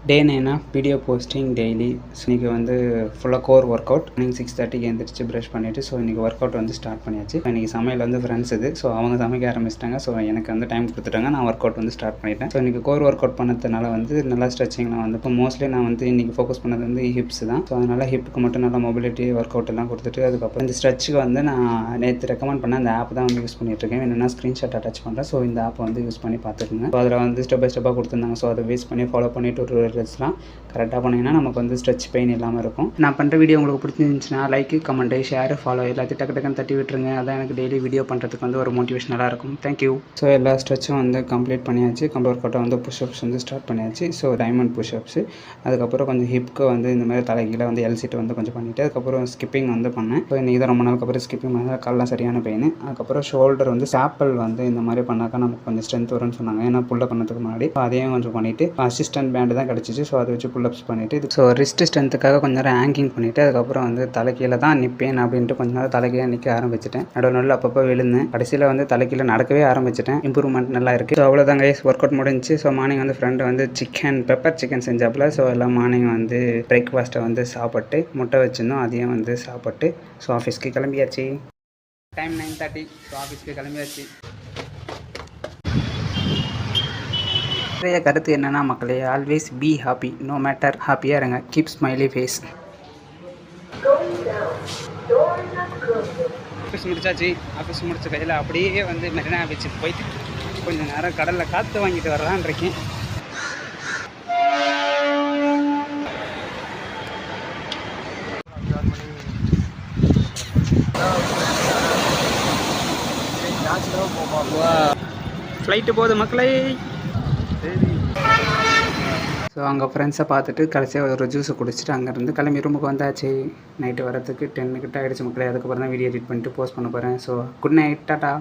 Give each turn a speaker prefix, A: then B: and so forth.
A: Day 9 of video posting daily. So இன்றைக்கி வந்து ஃபுல்லாக கோர் ஒர்க் அவுட். மார்னிங் 6:30க்கு எழுந்திரிச்சு ப்ரஷ் பண்ணிவிட்டு ஸோ இன்றைக்கி ஒர்க் அவுட் வந்து ஸ்டார்ட் பண்ணியாச்சு. இன்றைக்கி சமையல் வந்து ஃப்ரெண்ட்ஸ் இது. ஸோ அவங்க சமைக்க ஆரம்பிச்சிட்டாங்க. ஸோ எனக்கு வந்து டைம் கொடுத்துட்டாங்க. நான் ஒர்க் அவுட் வந்து ஸ்டார்ட் பண்ணிட்டேன். ஸோ இன்றைக்கி கோர் ஒர்க் அவுட் பண்ணதுனால வந்து நல்லா ஸ்ட்ரெச்சிங்லாம் வந்து இப்போ மோஸ்ட்லி நான் வந்து இன்றைக்கி ஃபோக்கஸ் பண்ணது வந்து ஹிப்ஸ் தான். ஸோ அதனால் ஹிப்புக்கு மட்டும் நல்லா மொபிலிட்டி ஒர்க் அவுட் எல்லாம் கொடுத்துட்டு அதுக்கப்புறம் இந்த ஸ்ட்ரெச்சுக்கு வந்து நான் நேற்று ரெக்கமெண்ட் பண்ண அந்த ஆப் தான் வந்து யூஸ் பண்ணிட்டுருக்கேன். என்னென்னா ஸ்க்ரீன்ஷாட் அட்டாச் பண்ணுறேன். ஸோ இந்த ஆப் வந்து யூஸ் பண்ணி பார்த்துருங்க. ஸோ அதில் வந்து ஸ்டெப் பை ஸ்டெப்பாக கொடுத்துருந்தாங்க. ஸோ அதை பேஸ் பண்ணி ஃபாலோ பண்ணி டுட்டோரியல்ஸ்லாம் கரெக்டாக பண்ணிங்கன்னா நமக்கு வந்து ஸ்ட்ரெச் பெயின் இல்லாமல் இருக்கும். நான் பண்ணுற வீடியோ உங்களுக்கு பிடிச்சிருந்துச்சுன்னா லைக்கு, கமெண்ட்டு, ஷேர், ஃபாலோ எல்லாத்தையும் டக்குன்னு தட்டி விட்டுருங்க. அதான் எனக்கு டெய்லி வீடியோ பண்ணுறதுக்கு வந்து ஒரு மோட்டிவேஷனலாக இருக்கும். தேங்க்யூ. ஸோ எல்லா ஸ்ட்ரெச்சும் வந்து கம்ப்ளீட் பண்ணியாச்சு. ஒர்க் அவுட்டை வந்து புஷ்அப்ஸ் வந்து ஸ்டார்ட் பண்ணியாச்சு. ஸோ டைமண்ட் புஷ்அப்ஸு, அதுக்கப்புறம் கொஞ்சம் ஹிப்க்கு வந்து இந்த மாதிரி தலைகீழ வந்து எல்சிட்டு வந்து கொஞ்சம் பண்ணிவிட்டு அதுக்கப்புறம் ஸ்கிப்பிங் வந்து பண்ணேன். ஸோ இன்றைக்கி தான் ரொம்ப நாளுக்கு அப்புறம் ஸ்கிப்பிங் பண்ணால் கால்லாம் சரியான பெயின். அதுக்கப்புறம் ஷோல்டர் வந்து சாப்பல் வந்து இந்த மாதிரி பண்ணாக்கா நமக்கு கொஞ்சம் ஸ்ட்ரென்த் வரும்னு சொன்னாங்க. ஏன்னா புல்ல பண்ணதுக்கு முன்னாடி அதையும் கொஞ்சம் பண்ணிவிட்டு அசிஸ்டன்ட் பேண்டு தான் கிடச்சிச்சு. ஸோ அதை வச்சு புல்லப்ஸ் பண்ணிவிட்டு ஸோ ரிஸ்ட் ஸ்ட்ரென்த்துக்காக கொஞ்சம் நேரம் ஹேங்கிங் பண்ணிவிட்டு அதுக்கப்புறம் வந்து தலைக்கீழ தான் நிற்பேன் அப்படின்ட்டு கொஞ்சம் நேரம் தலைக்கீழ நிற்க ஆரம்பிச்சிட்டேன். நடுவில் அப்பப்போ விழுந்தேன். கடைசியில் வந்து தலைக்கீழ நடக்கவே ஆரம்பிச்சிட்டேன். இம்ப்ரூவ்மெண்ட் நல்லா இருக்குது. ஸோ அவ்வளோதாங்க ஒர்க் அவுட் முடிஞ்சிச்சு. ஸோ மார்னிங் வந்து ஃப்ரெண்டு வந்து பெப்பர் சிக்கன் செஞ்சாப்புல. ஸோ எல்லாம் மார்னிங் வந்து பிரேக்ஃபாஸ்ட்டை வந்து சாப்பிட்டு முட்டை வச்சுருந்தோம். அதையும் வந்து சாப்பிட்டு ஸோ ஆஃபீஸ்க்கு கிளம்பியாச்சு. டைம் 9:30. ஸோ ஆஃபீஸ்க்கு கிளம்பியாச்சு. நிறைய கருத்து என்னென்னா மக்களே, always be happy. No matter, ஹாப்பியாக இருங்க. Keep smiley face. ஆஃபீஸ் முடிச்சாச்சு. ஆஃபீஸ் முடிச்ச கையில் அப்படியே வந்து மெரினா பீச்சுக்கு போயிட்டு கொஞ்சம் நேரம் கடலில் காற்று வாங்கிட்டு வரலான் இருக்கேன். ஃப்ளைட்டு போகுது மக்களே. ஸோ அங்கே ஃப்ரெண்ட்ஸை பார்த்துட்டு கடைசியாக ஒரு ஜூஸை குடிச்சிட்டு அங்கேருந்து கிளம்பி ரூமுக்கு வந்தாச்சு. நைட்டு வரத்துக்கு 10 கிட்ட ஆகிடுச்சு மக்களே. அதுக்கப்புறம் தான் வீடியோ எடிட் பண்ணிட்டு போஸ்ட் பண்ண போகிறேன். So good night, tata.